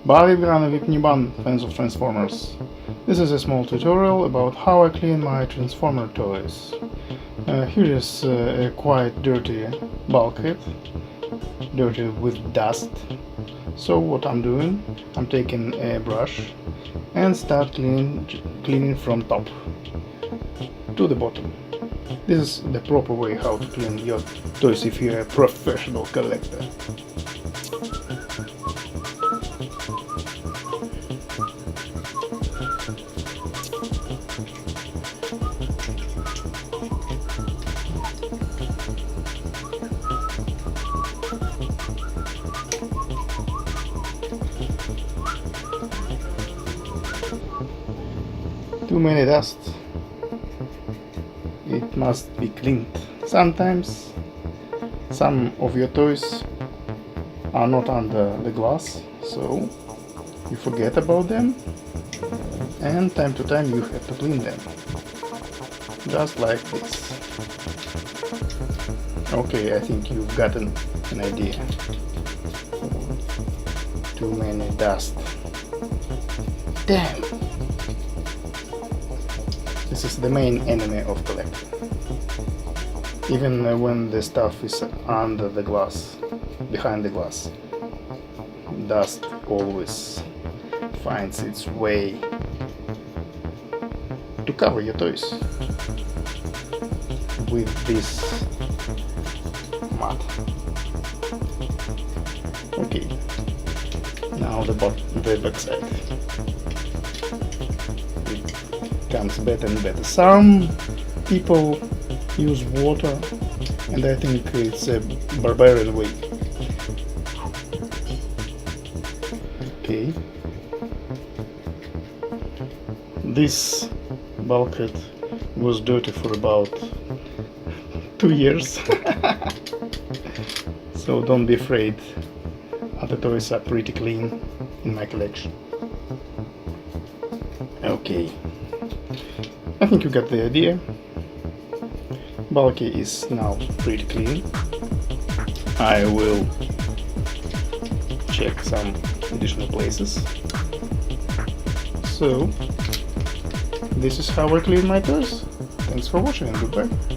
Bali Brana Vipniban, fans of Transformers. This is a small tutorial about how I clean my Transformer toys. Here is a quite dirty bulkhead, dirty with dust. So what I'm doing, I'm taking a brush and start cleaning from top to the bottom. This is the proper way how to clean your toys if you're a professional collector. 'Too many dust. It must be cleaned. Sometimes some of your toys are not under the glass, so you forget about them, and time to time you have to clean them. Just like this. Okay, I think you've gotten an idea. Too many dust. Damn! This is the main enemy of collecting. Even when the stuff is under the glass, behind the glass, dust always finds its way to cover your toys with this mat. Okay, now the back side. It comes better and better. Some people use water, and I think it's a barbarian way. Okay. This bulkhead was dirty for about 2 years. So don't be afraid. Other toys are pretty clean in my collection. Okay. I think you got the idea. Bulky is now pretty clean. I will check some additional places. So, this is how I clean my toys. Thanks for watching and goodbye.